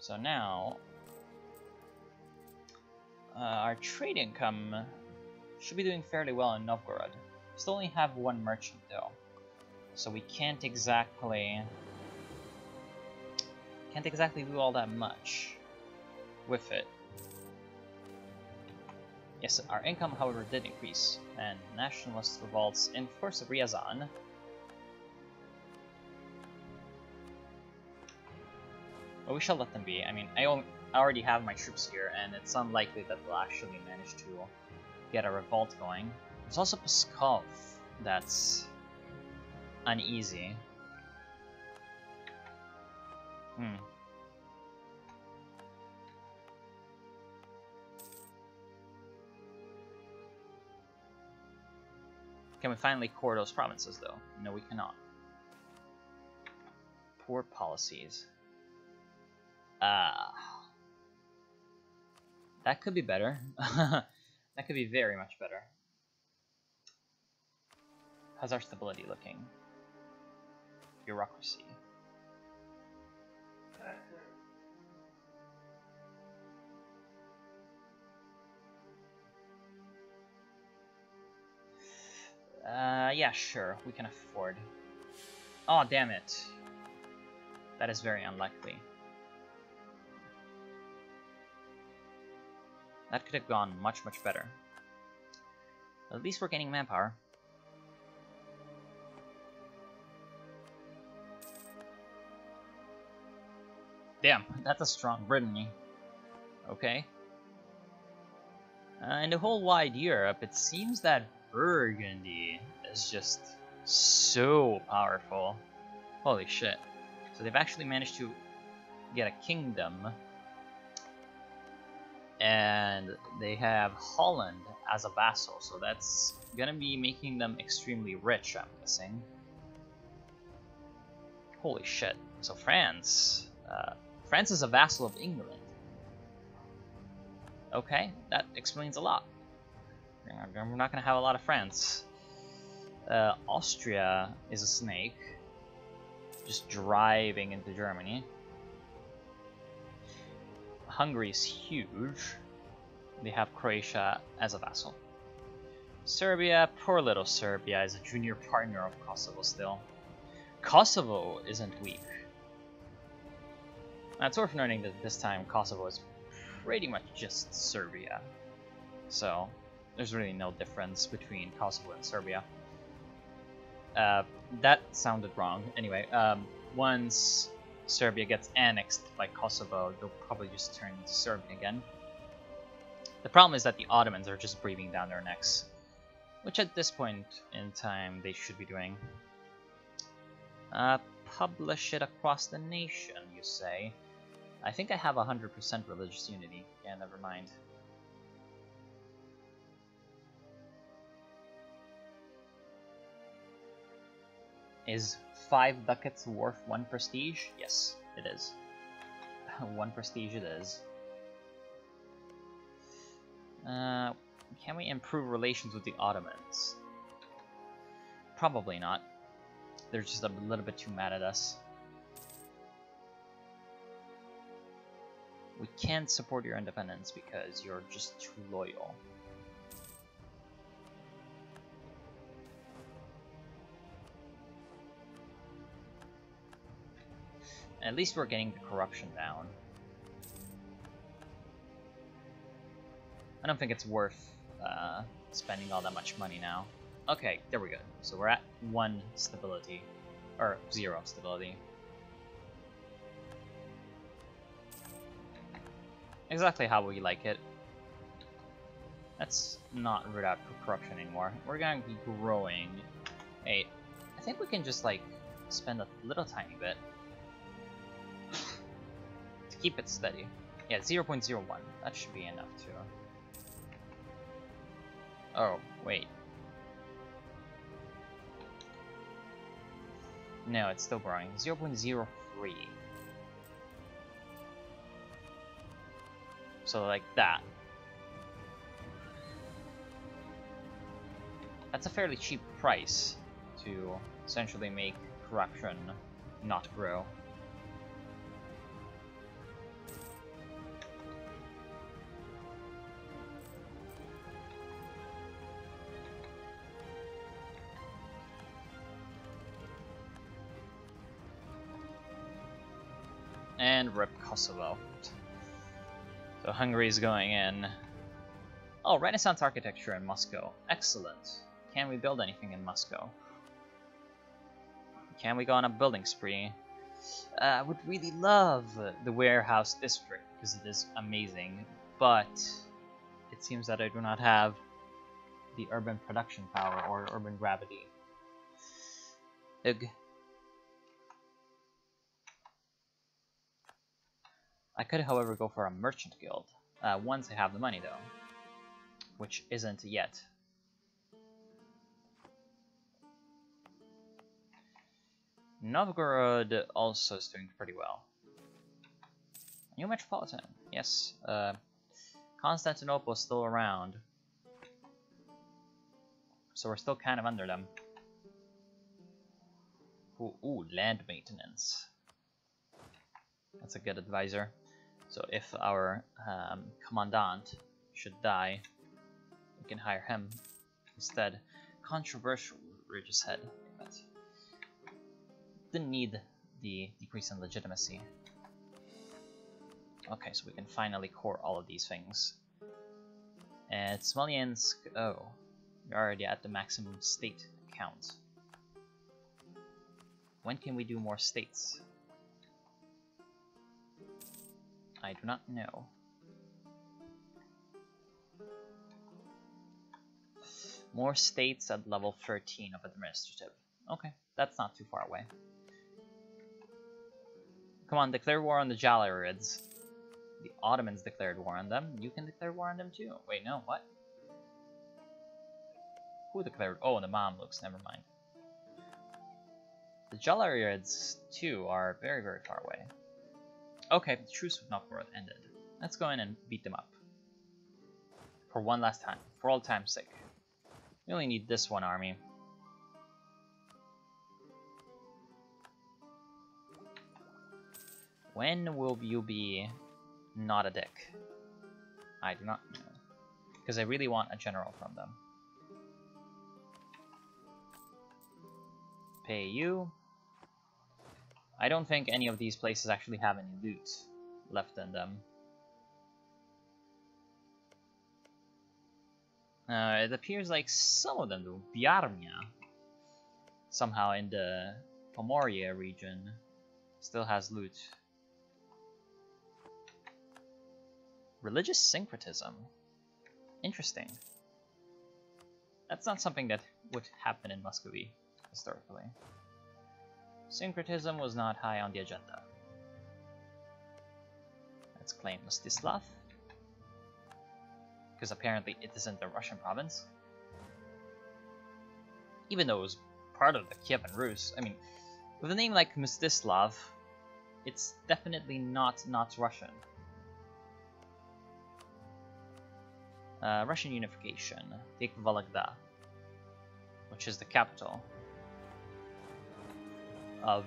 So now, our trade income should be doing fairly well in Novgorod. Still only have one merchant though, so we can't exactly do all that much with it. Yes, our income, however, did increase, and nationalist revolts in force of Ryazan. But we shall let them be. I mean, I already have my troops here, and it's unlikely that they'll actually manage to get a revolt going. There's also Pskov that's uneasy. Can we finally core those provinces, though? No, we cannot. Poor policies. That could be better. That could be very much better. How's our stability looking? Bureaucracy. Yeah, sure, we can afford. Oh, damn it. That is very unlikely. That could have gone much, much better. At least we're gaining manpower. Damn, that's a strong Brittany. Okay. In the whole wide Europe, it seems that Burgundy is just so powerful. Holy shit. So they've actually managed to get a kingdom. And they have Holland as a vassal, so that's gonna be making them extremely rich, I'm guessing. Holy shit. So France. France is a vassal of England. Okay, that explains a lot. We're not gonna have a lot of France. Austria is a snake, just driving into Germany. Hungary is huge. They have Croatia as a vassal. Serbia, poor little Serbia, is a junior partner of Kosovo still. Kosovo isn't weak. Now, it's worth noting that this time Kosovo is pretty much just Serbia. So, there's really no difference between Kosovo and Serbia. That sounded wrong. Anyway, once Serbia gets annexed by Kosovo, they'll probably just turn into Serbia again. The problem is that the Ottomans are just breathing down their necks, which at this point in time they should be doing. Publish it across the nation, you say? I think I have 100% religious unity. Yeah, never mind. Is 5 ducats worth 1 prestige? Yes, it is. 1 prestige it is. Can we improve relations with the Ottomans? Probably not. They're just a little bit too mad at us. We can't support your independence because you're just too loyal. At least we're getting the corruption down. I don't think it's worth spending all that much money now. Okay, there we go. So we're at 1 stability, or 0 stability. Exactly how we like it. Let's not root out corruption anymore. We're going to be growing. Hey, I think we can just like spend a little tiny bit to keep it steady. Yeah, 0.01. That should be enough too. Oh, wait. No, it's still growing. 0.03. So like that. That's a fairly cheap price to essentially make corruption not grow. And rip Kosovo. So Hungary's going in. Oh, Renaissance architecture in Moscow. Excellent. Can we build anything in Moscow? Can we go on a building spree? I would really love the warehouse district because it is amazing, but it seems that I do not have the urban production power or urban gravity. Ugh. I could, however, go for a merchant guild once I have the money, though, which isn't yet. Novgorod also is doing pretty well. New metropolitan, yes. Constantinople is still around, so we're still kind of under them. Ooh, land maintenance. That's a good advisor. So if our commandant should die, we can hire him instead. Controversial religious head. But didn't need the decrease in legitimacy. Okay, so we can finally core all of these things. And Smolensk, oh, we're already at the maximum state count. When can we do more states? I do not know. More states at level 13 of administrative. Okay, that's not too far away. Come on, declare war on the Jalarids. The Ottomans declared war on them. You can declare war on them too. Wait, no, what? Who declared? Oh, the Mamluks, never mind. The Jalarids too are very, very far away. Okay, the truce with Novgorod ended. Let's go in and beat them up. For one last time. For all time's sake. We only need this one army. When will you be not a dick? I do not know. Because I really want a general from them. Pay you. I don't think any of these places actually have any loot left in them. It appears like some of them do. Biarmia, somehow in the Pomoria region, still has loot. Religious syncretism. Interesting. That's not something that would happen in Muscovy, historically. Syncretism was not high on the agenda. Let's claim Mstislav. Because apparently it isn't a Russian province. Even though it was part of the Kievan Rus. I mean, with a name like Mstislav, it's definitely not Russian. Russian unification. Take Vologda, which is the capital of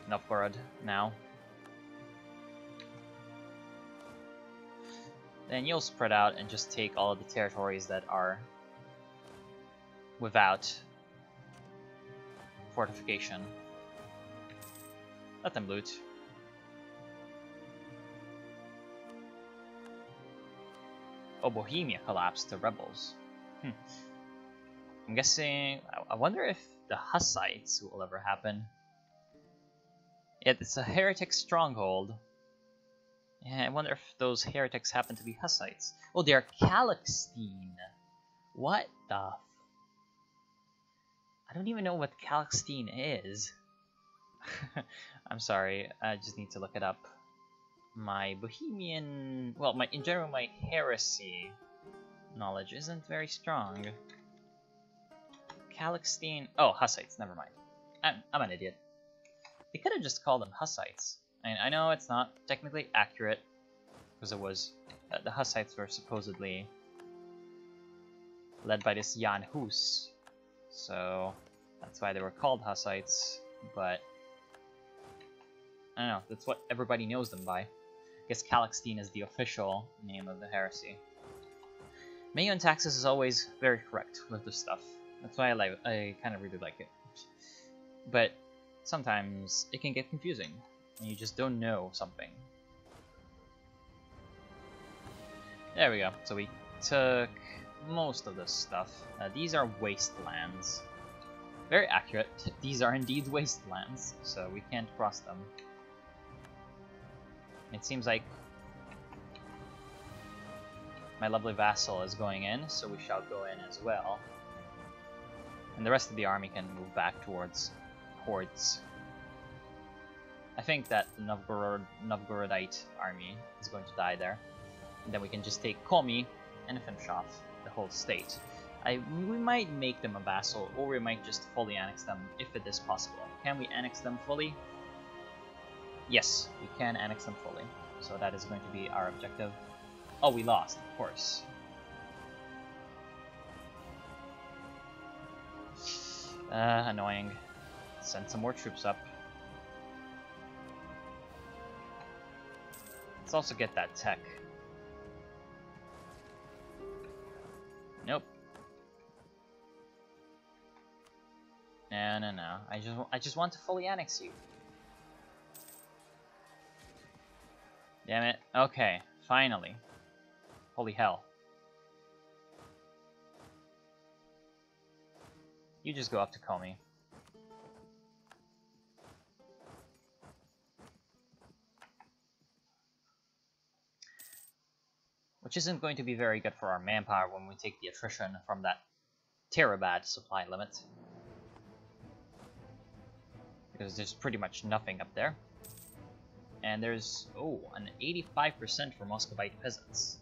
Novgorod now. Then you'll spread out and just take all of the territories that are without fortification. Let them loot. Oh, Bohemia collapsed to rebels. I'm guessing... I wonder if the Hussites will ever happen. Yet it's a heretic stronghold. Yeah, I wonder if those heretics happen to be Hussites. Oh, they're Calixtine. What the... I don't even know what Calixtine is. I'm sorry, I just need to look it up. My Bohemian... Well, in general, my heresy knowledge isn't very strong. Calixtine... Oh, Hussites, never mind. I'm an idiot. They could have just called them Hussites. I know it's not technically accurate, because it was... the Hussites were supposedly led by this Jan Hus. So, that's why they were called Hussites, but... I don't know, that's what everybody knows them by. I guess Calixtine is the official name of the heresy. MEIOU and taxes is always very correct with this stuff. That's why I kind of really like it. But sometimes it can get confusing. and you just don't know something. There we go. So we took most of this stuff. These are wastelands. Very accurate. These are indeed wastelands, so we can't cross them. It seems like my lovely vassal is going in, so we shall go in as well. And the rest of the army can move back towards ports. I think that the Novgorodite army is going to die there. And then we can just take Komi and finish off the whole state. We might make them a vassal, or we might just fully annex them if it is possible. Can we annex them fully? Yes, we can annex them fully. So that is going to be our objective. Oh, we lost, of course. Annoying. Send some more troops up. Let's also get that tech. Nope. No. I just want to fully annex you. Damn it. Okay, finally. Holy hell. You just go up to Komi. Which isn't going to be very good for our manpower when we take the attrition from that Terabad supply limit. Because there's pretty much nothing up there. And there's, oh, an 85% for Muscovite peasants.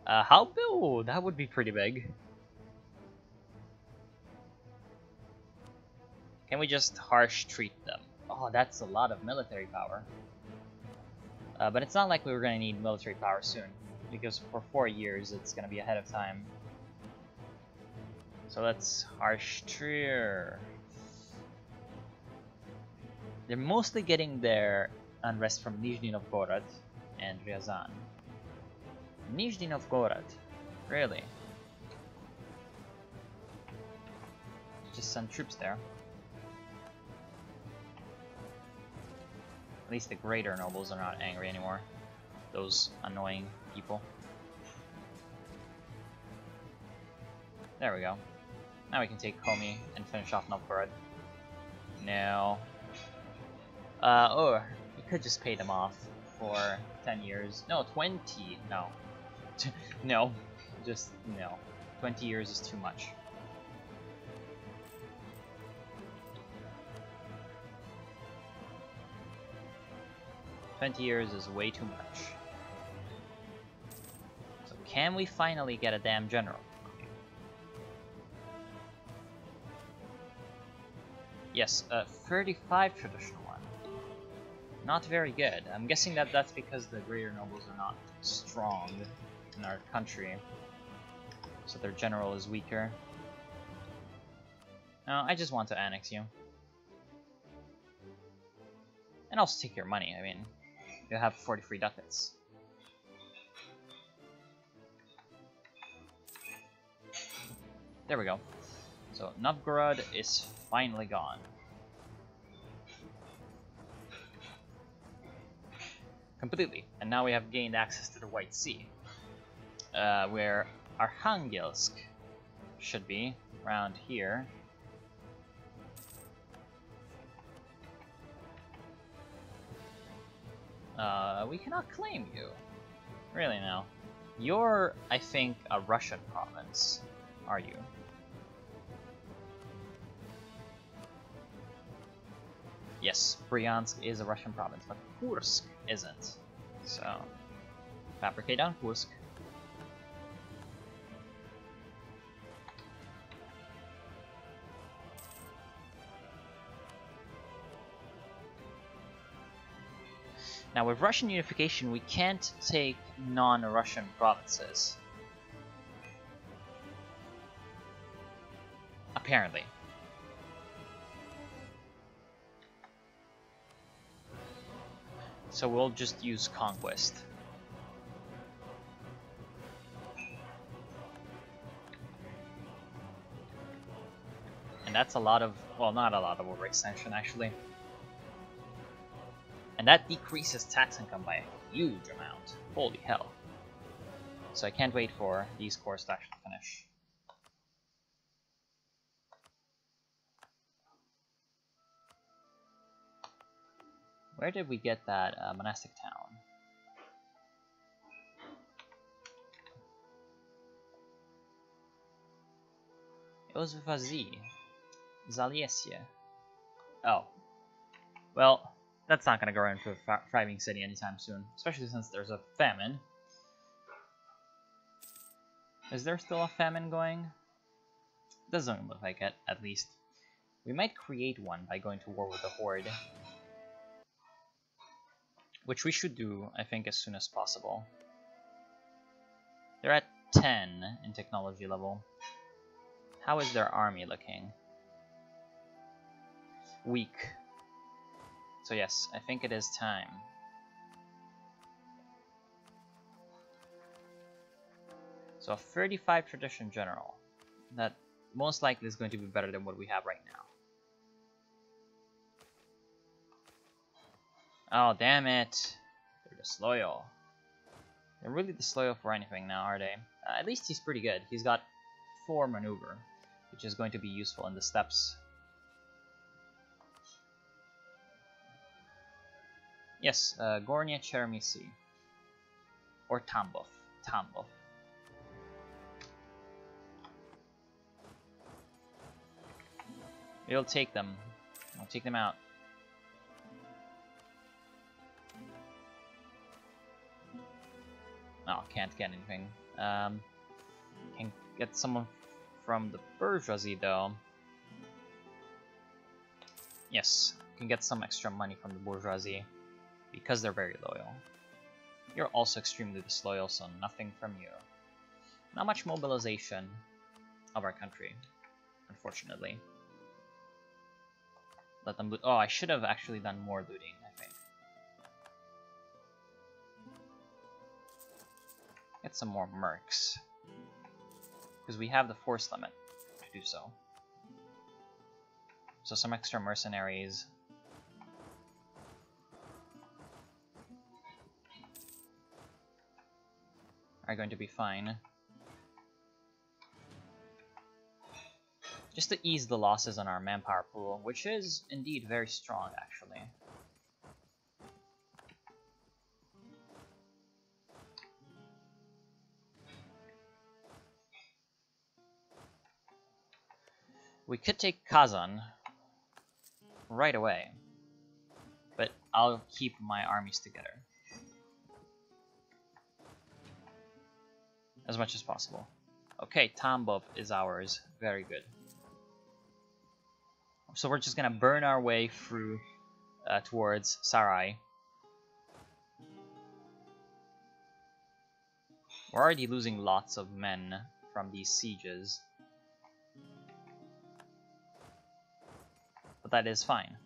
How big? Oh, that would be pretty big. Can we just harsh treat them? Oh, that's a lot of military power. But it's not like we were going to need military power soon, because for 4 years it's going to be ahead of time. So let's harsh treat. They're mostly getting their unrest from Nizhny Novgorod and Ryazan. Nizhny Novgorod? Really? Just send troops there. At least the greater nobles are not angry anymore. Those annoying people. There we go. Now we can take Komi and finish off Novgorod. No. Or we could just pay them off for 10 years. No, 20. No. No. Just no. 20 years is too much. $20 is way too much. So can we finally get a damn general? Yes, 35 traditional one. Not very good. I'm guessing that that's because the greater nobles are not strong in our country. So their general is weaker. No, I just want to annex you. And also take your money, I mean. You have 43 ducats. There we go. So Novgorod is finally gone. Completely. And now we have gained access to the White Sea. Where Arkhangelsk should be, around here. We cannot claim you. Really now. You're, I think, a Russian province, are you? Yes, Bryansk is a Russian province, but Kursk isn't. So, fabricate on Kursk. Now with Russian unification, we can't take non-Russian provinces. Apparently. So we'll just use conquest. And that's a lot of, well, not a lot of overextension actually. And that decreases tax income by a huge amount. Holy hell. So I can't wait for these cores to actually finish. Where did we get that monastic town? It was with a Z. Zaliesia. Oh. Well, that's not gonna grow into a thriving city anytime soon, especially since there's a famine. Is there still a famine going? Doesn't look like it, at least. We might create one by going to war with the Horde. Which we should do, I think, as soon as possible. They're at 10 in technology level. How is their army looking? Weak. So yes, I think it is time. So a 35 tradition general. That most likely is going to be better than what we have right now. Oh, damn it. They're disloyal. They're really disloyal for anything now, are they? At least he's pretty good. He's got 4 maneuver, which is going to be useful in the steppes. Yes, Gornia Chermisi. Or Tambov. Tambov. We'll take them. We'll take them out. Oh, can't get anything. Can get someone from the bourgeoisie though. Yes, can get some extra money from the bourgeoisie because they're very loyal. You're also extremely disloyal, so nothing from you. Not much mobilization of our country, unfortunately. Let them loot. Oh, I should have actually done more looting, I think. Get some more mercs. Because we have the force limit to do so. So some extra mercenaries. Are going to be fine. Just to ease the losses on our manpower pool, which is indeed very strong, actually. We could take Kazan right away, but I'll keep my armies together as much as possible. Okay, Tambov is ours. Very good. So we're just gonna burn our way through towards Sarai. We're already losing lots of men from these sieges. But that is fine.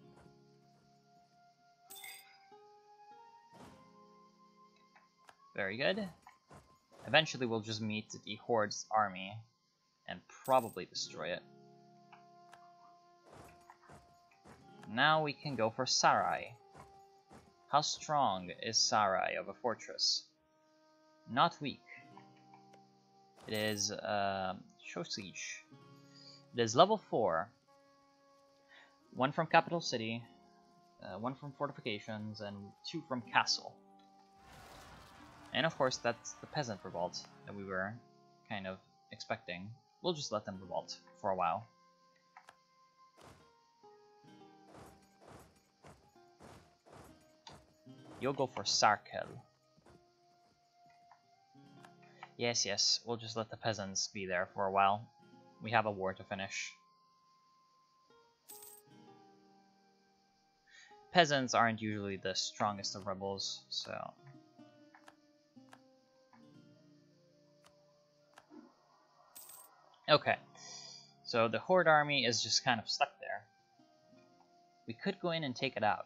Very good. Eventually we'll just meet the Horde's army and probably destroy it. Now we can go for Sarai. How strong is Sarai of a fortress? Not weak. It is show siege. It is level 4. 1 from capital city, 1 from fortifications, and 2 from castle. And of course that's the peasant revolt that we were kind of expecting. We'll just let them revolt for a while. You'll go for Sarkel. Yes, yes, we'll just let the peasants be there for a while. We have a war to finish. Peasants aren't usually the strongest of rebels, so... Okay, so the Horde army is just kind of stuck there. We could go in and take it out.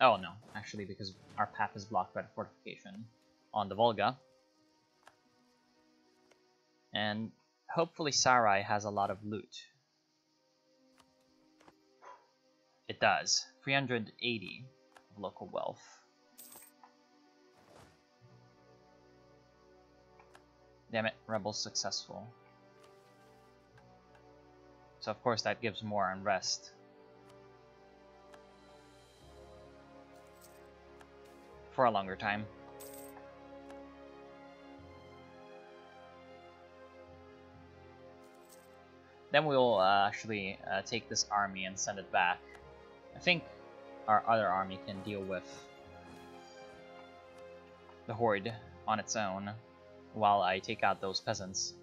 Oh no, actually, because our path is blocked by the fortification on the Volga. And hopefully Sarai has a lot of loot. It does. 380 of local wealth. Damn it, rebels successful. So of course that gives more unrest. For a longer time. Then we'll actually take this army and send it back. I think our other army can deal with the horde on its own while I take out those peasants.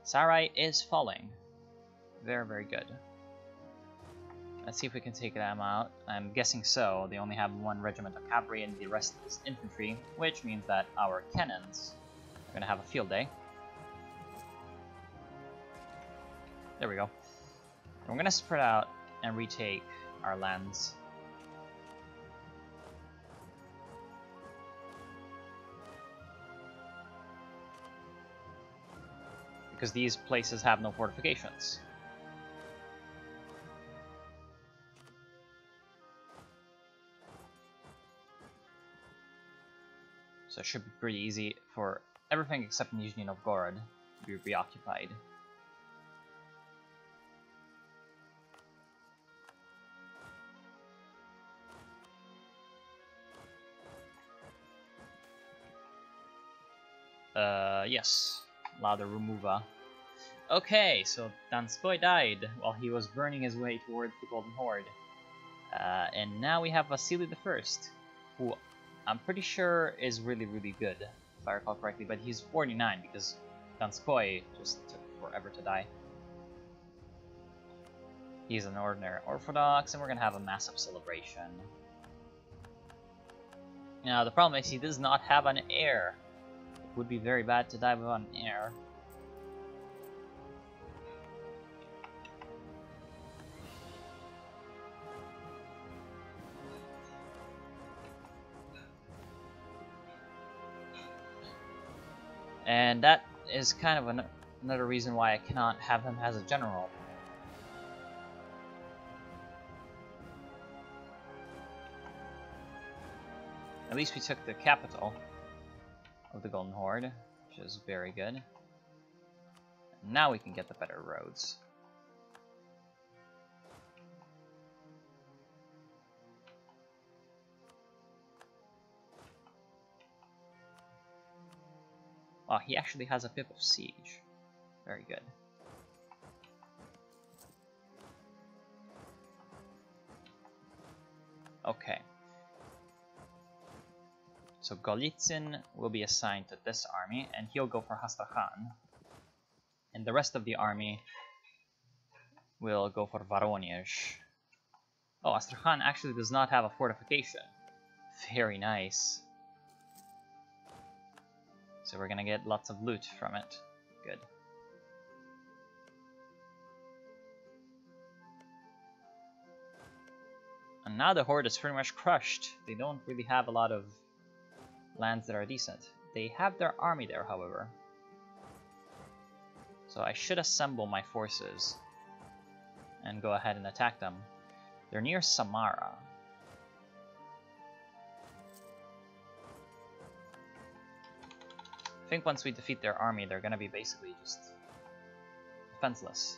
Sarai is falling. Very, very good. Let's see if we can take them out. I'm guessing so. They only have 1 regiment of cavalry and the rest is infantry, which means that our cannons are going to have a field day. There we go. We're going to spread out and retake our lands. Because these places have no fortifications. So it should be pretty easy for everything except Nizhny Novgorod to be reoccupied. Yes. Louder Remover. Okay, so Donskoy died while he was burning his way towards the Golden Horde. And now we have Vasily I, who I'm pretty sure is really, really good, if I recall correctly, but he's 49 because Donskoy just took forever to die. He's an ordinary Orthodox, and we're gonna have a massive celebration. Now, the problem is he does not have an heir. It would be very bad to die without an heir. And that is kind of another reason why I cannot have him as a general. At least we took the capital of the Golden Horde, which is very good. And now we can get the better roads. Oh, he actually has a pip of siege. Very good. Okay. So Golitsyn will be assigned to this army, and he'll go for Astrakhan. And the rest of the army will go for Voronezh. Oh, Astrakhan actually does not have a fortification. Very nice. So we're gonna get lots of loot from it. Good. And now the Horde is pretty much crushed. They don't really have a lot of lands that are decent. They have their army there, however. So I should assemble my forces and go ahead and attack them. They're near Samara. I think once we defeat their army, they're gonna be basically just defenseless.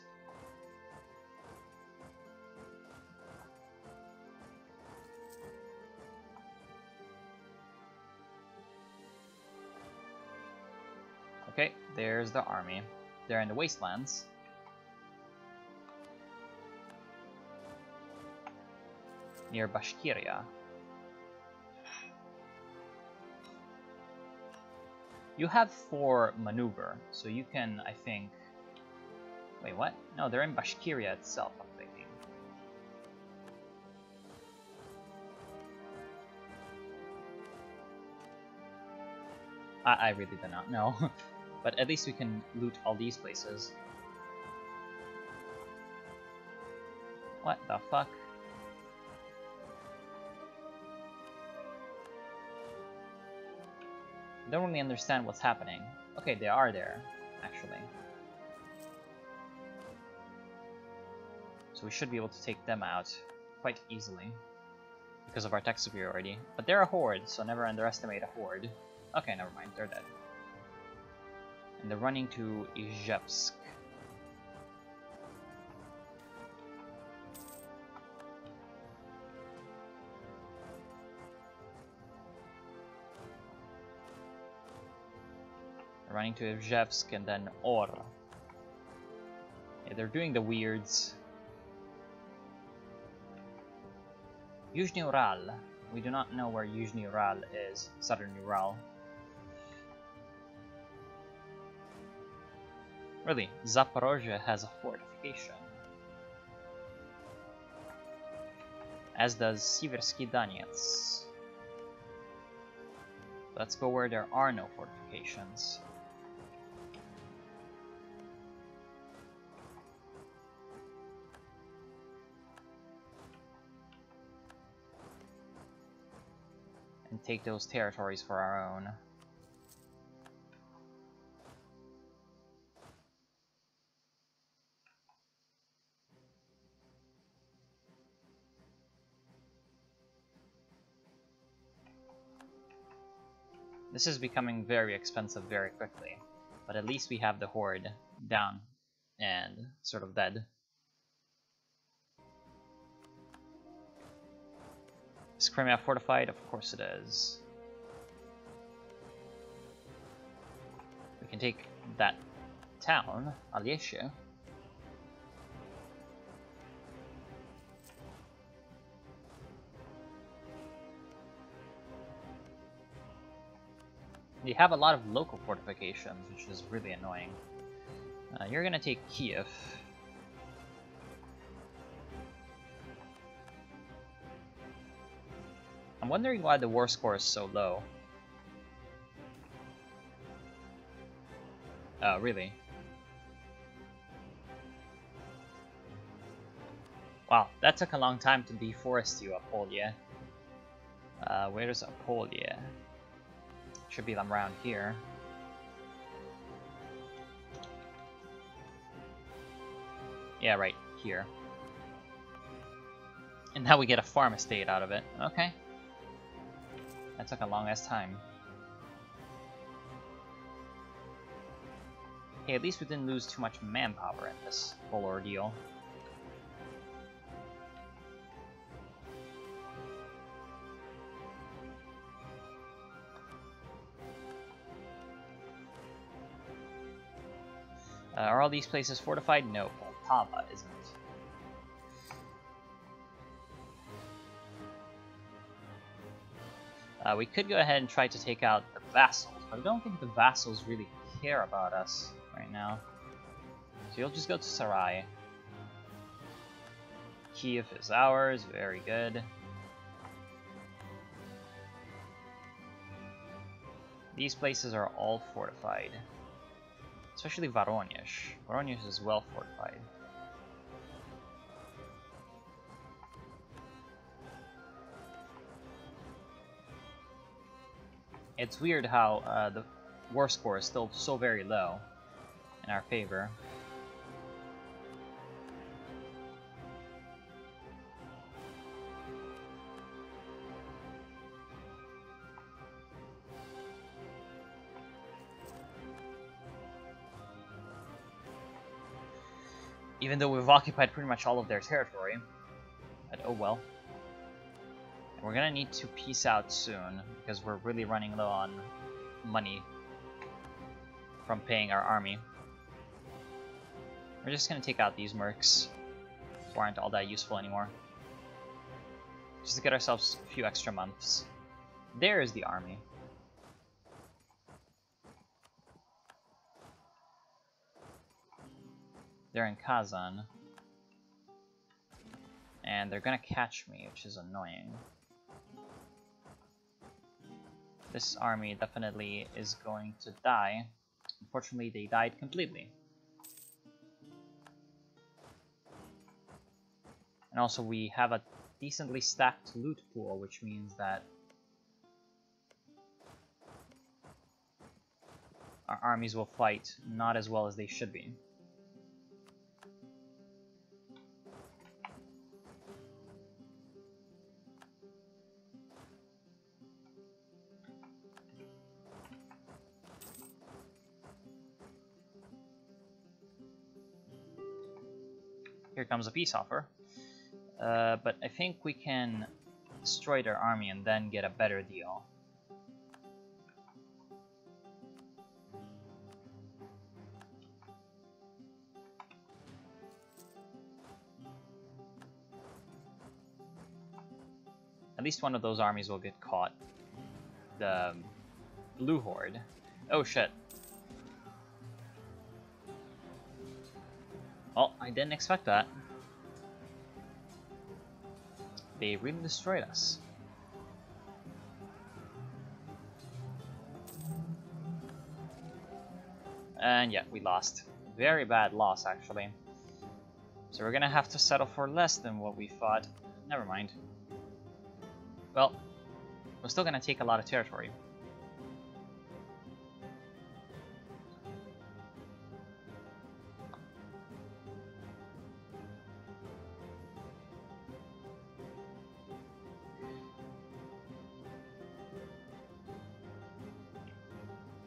Okay, there's the army. They're in the wastelands. Near Bashkiria. You have 4 maneuver, so you can, I think... Wait, what? No, they're in Bashkiria itself, I'm thinking. I really do not know. But at least we can loot all these places. What the fuck? don't really understand what's happening. Okay, they are there, actually. So we should be able to take them out quite easily because of our tech superiority. But they're a horde, so never underestimate a horde. Okay, never mind, they're dead. And they're running to Izhevsk. They're running to Izhevsk and then Or. Yeah, they're doing the weirds. Yuzhny Ural. We do not know where Yuzhny Ural is. Southern Ural. Really, Zaporozhye has a fortification. As does Siversky Donetsk. Let's go where there are no fortifications. And take those territories for our own. This is becoming very expensive very quickly, but at least we have the horde down and sort of dead. Is Crimea fortified? Of course it is. We can take that town, Alyeshe. You have a lot of local fortifications, which is really annoying. You're gonna take Kiev. I'm wondering why the war score is so low. Oh, really? Wow, that took a long time to deforest you, Apolya. Where's Apolya? Should be around here. Yeah, right here. And now we get a farm estate out of it. Okay. That took a long ass time. Hey, at least we didn't lose too much manpower in this whole ordeal. Are all these places fortified? No, Poltava isn't. We could go ahead and try to take out the vassals, but I don't think the vassals really care about us right now. So you'll just go to Sarai. Kiev is ours, very good. These places are all fortified. Especially Voronezh. Voronezh is well fortified. It's weird how the war score is still so very low in our favor. Even though we've occupied pretty much all of their territory. But oh well. We're gonna need to peace out soon, because we're really running low on money from paying our army. We're just gonna take out these mercs, who aren't all that useful anymore. Just to get ourselves a few extra months. There is the army. They're in Kazan. And they're gonna catch me, which is annoying. This army definitely is going to die. Unfortunately, they died completely. And also we have a decently stacked loot pool, which means that our armies will fight not as well as they should be. Here comes a peace offer. But I think we can destroy their army and then get a better deal. At least one of those armies will get caught. The Blue Horde. Oh shit. Well, I didn't expect that. They really destroyed us. And yeah, we lost. Very bad loss, actually. So we're gonna have to settle for less than what we thought. Never mind. Well, we're still gonna take a lot of territory.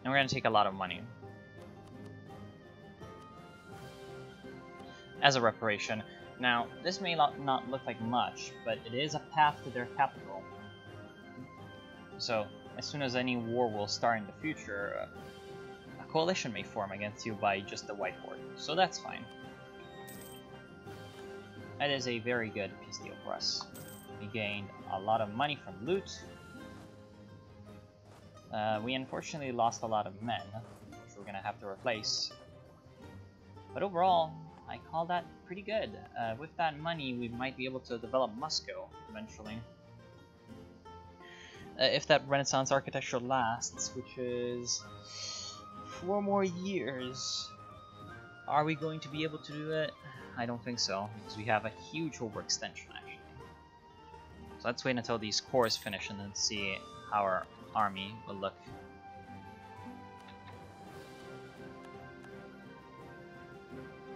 And we're gonna take a lot of money. As a reparation. Now, this may not look like much, but it is a path to their capital. So, as soon as any war will start in the future, a coalition may form against you by just the White Horde. So that's fine. That is a very good peace deal for us. We gained a lot of money from loot. We unfortunately lost a lot of men, which we're gonna have to replace. But overall, I call that pretty good. With that money, we might be able to develop Muscovy eventually. If that Renaissance architecture lasts, which is 4 more years, are we going to be able to do it? I don't think so, because we have a huge overextension actually. So let's wait until these cores finish and then see how our army will look.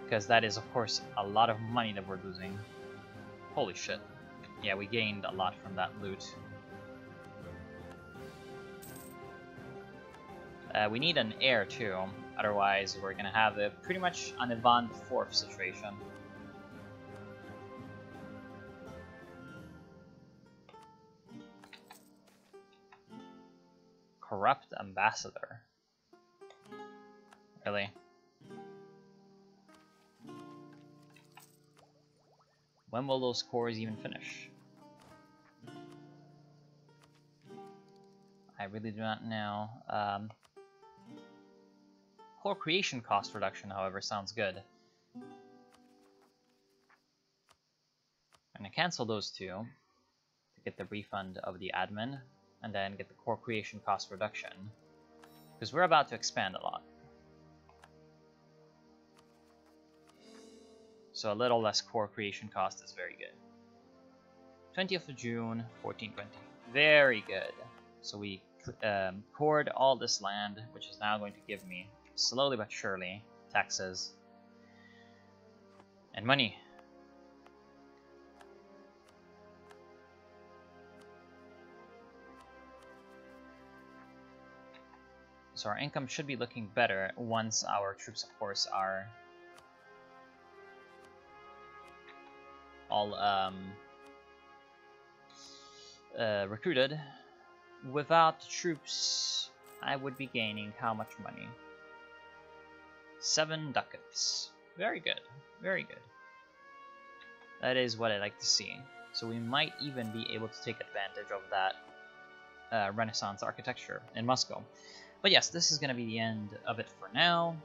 Because that is, of course, a lot of money that we're losing. Holy shit. Yeah, we gained a lot from that loot. We need an heir too, otherwise we're gonna have a pretty much an Ivan IV situation. Corrupt ambassador. Really? When will those cores even finish? I really do not know. Core creation cost reduction, however, sounds good. I'm gonna cancel those two to get the refund of the admin, and then get the core creation cost reduction, because we're about to expand a lot. So a little less core creation cost is very good. 20th of June, 1420. Very good. So we cored all this land, which is now going to give me, slowly but surely, taxes and money. So our income should be looking better once our troops, of course, are all recruited. Without the troops, I would be gaining how much money? 7 ducats. Very good. Very good. That is what I like to see. So we might even be able to take advantage of that Renaissance architecture in Moscow. But yes, this is going to be the end of it for now.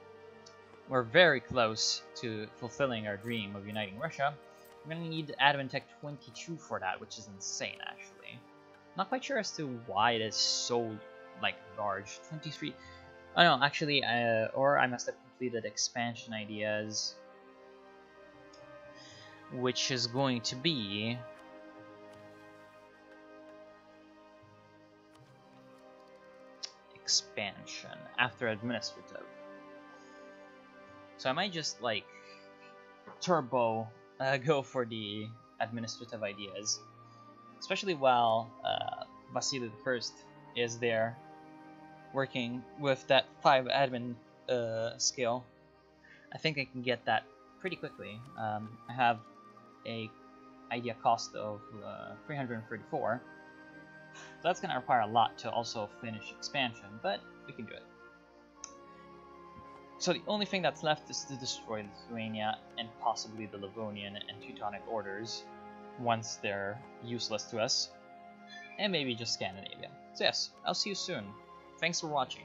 We're very close to fulfilling our dream of uniting Russia. We're going to need Admin Tech 22 for that, which is insane, actually. Not quite sure as to why it is so, like, large. 23... Oh no, actually, or I must have completed expansion ideas, which is going to be... expansion after administrative. So I might just like turbo go for the administrative ideas, especially while Vasily I is there working with that 5 admin skill. I think I can get that pretty quickly. I have a idea cost of 334, so that's going to require a lot to also finish expansion, but we can do it. So the only thing that's left is to destroy Lithuania and possibly the Livonian and Teutonic orders once they're useless to us, and maybe just Scandinavia. So yes, I'll see you soon. Thanks for watching.